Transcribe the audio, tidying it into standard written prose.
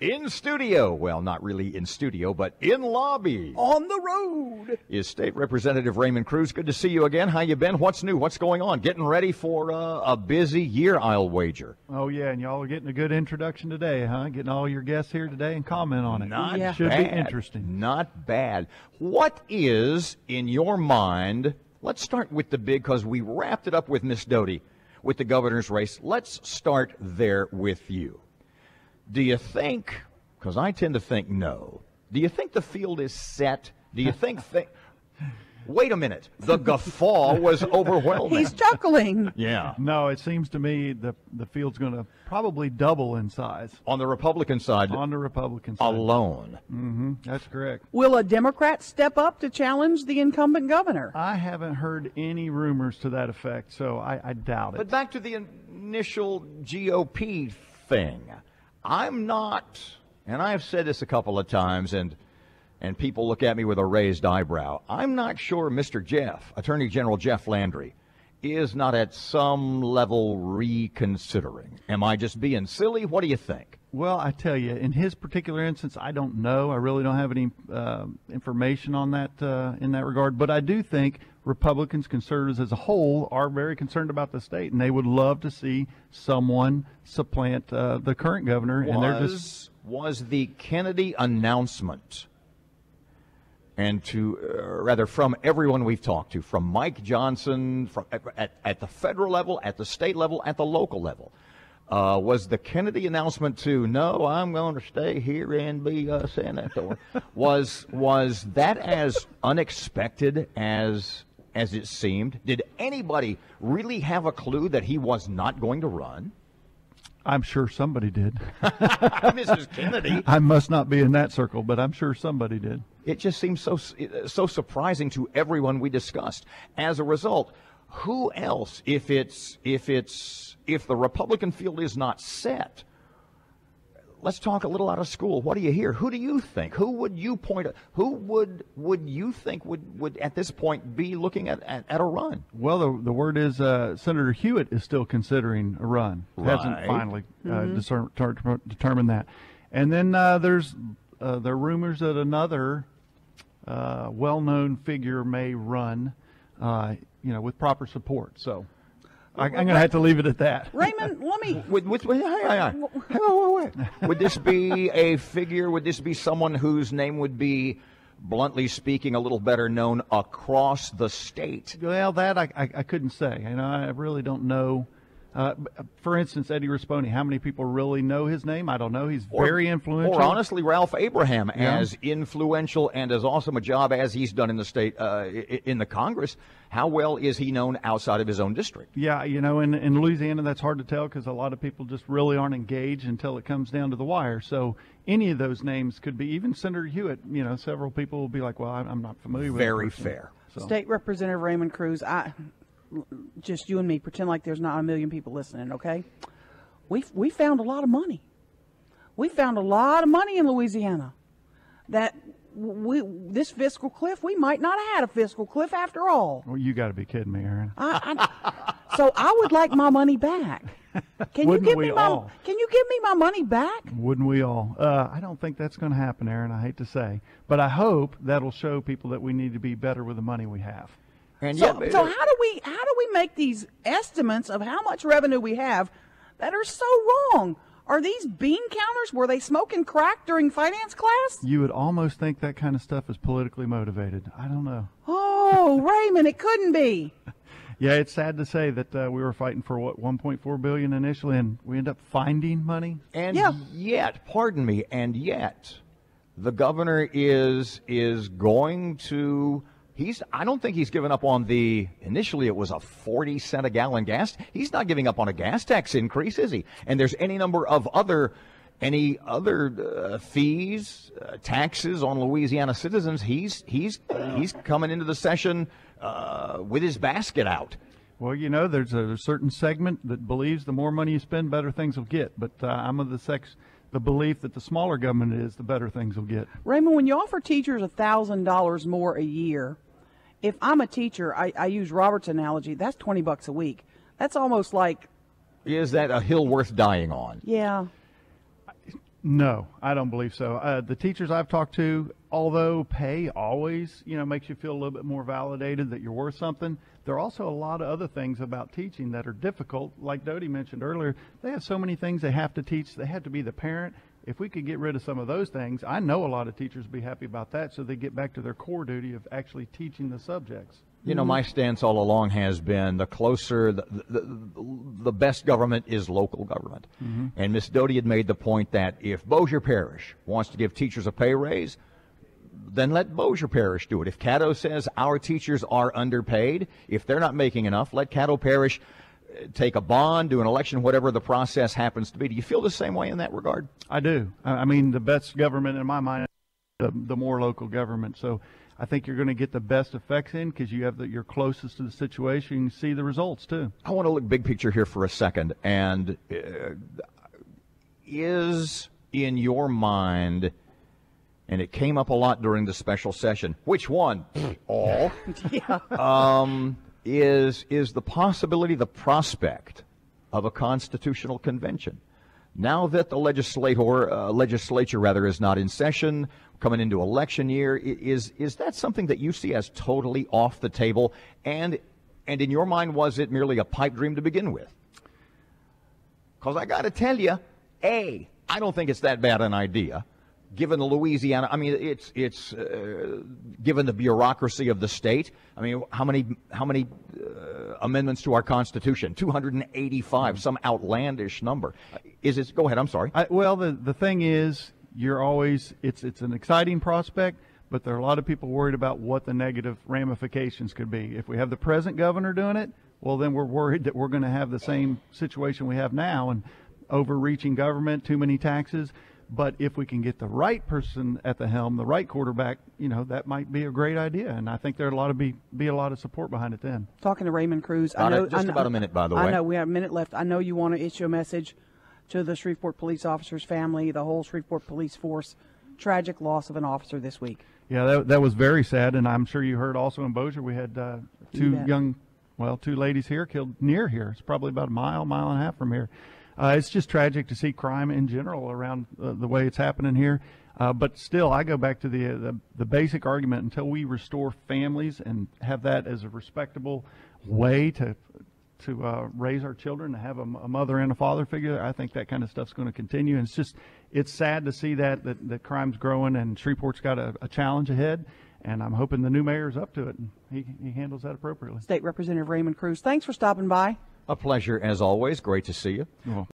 In studio, well, not really in studio, but in lobby. On the road. Is State Representative Raymond Crews. Good to see you again. How you been? What's new? What's going on? Getting ready for a busy year, I'll wager. Oh, yeah, and y'all are getting a good introduction today, huh? Getting all your guests here today and comment on it. Not Should bad. be interesting. Not bad. What is, in your mind, let's start with the big, because we wrapped it up with Miss Doty, with the governor's race. Let's start there with you. Do you think, because I tend to think no, do you think the field is set? Do you think, wait a minute, the guffaw was overwhelming. He's chuckling. Yeah. No, it seems to me the field's going to probably double in size. On the Republican side. On the Republican side. Alone. Mm-hmm. That's correct. Will a Democrat step up to challenge the incumbent governor? I haven't heard any rumors to that effect, so I doubt it. But back to the initial GOP thing. I'm not, and I've said this a couple of times, and people look at me with a raised eyebrow. I'm not sure Mr. Jeff, Attorney General Jeff Landry, is not at some level reconsidering. Am I just being silly? What do you think? Well, I tell you, in his particular instance, I don't know. I really don't have any information on that in that regard. But I do think Republicans, conservatives as a whole, are very concerned about the state, and they would love to see someone supplant the current governor. Was the Kennedy announcement, and from everyone we've talked to, from Mike Johnson, at the federal level, at the state level, at the local level, was the Kennedy announcement to, no, I'm going to stay here and be a senator, was that as unexpected as it seemed? Did anybody really have a clue that he was not going to run? I'm sure somebody did. Mrs. Kennedy. I must not be in that circle, but I'm sure somebody did. It just seems so surprising to everyone we discussed. As a result, who else, if the Republican field is not set, let's talk a little out of school. What do you hear? Who do you think? Who would you point at? Who would you think would at this point be looking at a run? Well, the word is Senator Hewitt is still considering a run. Right. Hasn't finally determined that. And then there are rumors that another well-known figure may run, with proper support. So I'm going to have to leave it at that. Raymond, let me... Would this be a figure? Would this be someone whose name would be, bluntly speaking, a little better known across the state? Well, that I couldn't say. I really don't know. For instance, Eddie Rispone, how many people really know his name? I don't know. He's very influential. Or honestly, Ralph Abraham, as influential and as awesome a job as he's done in the state, in the Congress, how well is he known outside of his own district? Yeah, in Louisiana, that's hard to tell because a lot of people just really aren't engaged until it comes down to the wire. So any of those names could be, even Senator Hewitt, several people will be like, well, I'm not familiar with Very fair. So. State Representative Raymond Crews, just you and me, pretend like there's not a million people listening, okay? We found a lot of money. We found a lot of money in Louisiana. That this fiscal cliff, we might not have had a fiscal cliff after all. Well, you got to be kidding me, Aaron. So I would like my money back. Can you give me my money back? Wouldn't we all? I don't think that's going to happen, Aaron. I hate to say, but I hope that'll show people that we need to be better with the money we have. And so how do we make these estimates of how much revenue we have that are so wrong? Are these bean counters? Were they smoking crack during finance class? You would almost think that kind of stuff is politically motivated. I don't know. Oh, Raymond, it couldn't be. Yeah, it's sad to say that we were fighting for $1.4 billion initially, and we end up finding money. And yet, pardon me, the governor is going to. I don't think he's given up on initially it was a 40-cent a gallon gas. He's not giving up on a gas tax increase, is he? And there's any number of other fees, taxes on Louisiana citizens. He's coming into the session with his basket out. Well, there's a certain segment that believes the more money you spend, better things will get. But I'm of the belief that the smaller government is, the better things will get. Raymond, when you offer teachers $1,000 more a year, if I'm a teacher, I use Robert's analogy, that's $20 a week. That's almost like... Is that a hill worth dying on? Yeah. No, I don't believe so. The teachers I've talked to, although pay always, makes you feel a little bit more validated that you're worth something, there are also a lot of other things about teaching that are difficult. Like Dodie mentioned earlier, they have so many things they have to teach. They have to be the parent. If we could get rid of some of those things, I know a lot of teachers would be happy about that, so they get back to their core duty of actually teaching the subjects. My stance all along has been the closer, the best government is local government. And Ms. Doty had made the point that if Bossier Parish wants to give teachers a pay raise, then let Bossier Parish do it. If Caddo says our teachers are underpaid, if they're not making enough, let Caddo Parish take a bond, do an election, whatever the process happens to be. Do you feel the same way in that regard? I do. I mean, the best government in my mind is the more local government. So I think you're going to get the best effects in because you're closest to the situation. You can see the results too. I want to look big picture here for a second. And is in your mind, and it came up a lot during the special session, which one? All. Yeah. Is the possibility, the prospect of a constitutional convention. Now that the legislature is not in session, coming into election year, is that something that you see as totally off the table? And in your mind, was it merely a pipe dream to begin with? Because I got to tell you, I don't think it's that bad an idea. Given the Louisiana, I mean, it's given the bureaucracy of the state. I mean, how many amendments to our Constitution? 285, some outlandish number. Is it? Go ahead. I'm sorry. Well, the thing is, it's an exciting prospect, but there are a lot of people worried about what the negative ramifications could be. If we have the present governor doing it, well, then we're worried that we're going to have the same situation we have now, and overreaching government, too many taxes. But if we can get the right person at the helm, the right quarterback, that might be a great idea. And I think there'll be a lot of support behind it then. Talking to Raymond Crews. Just about a minute, by the way. I know we have a minute left. I know you want to issue a message to the Shreveport police officer's family, the whole Shreveport police force. Tragic loss of an officer this week. Yeah, that was very sad. And I'm sure you heard also in Bossier we had two ladies here killed near here. It's probably about a mile and a half from here. It's just tragic to see crime in general around the way it's happening here. But still, I go back to the basic argument. Until we restore families and have that as a respectable way to raise our children, to have a mother and a father figure, I think that kind of stuff's going to continue. And it's sad to see that crime's growing, and Shreveport's got a challenge ahead. And I'm hoping the new mayor's up to it, and he handles that appropriately. State Representative Raymond Crews, thanks for stopping by. A pleasure, as always. Great to see you.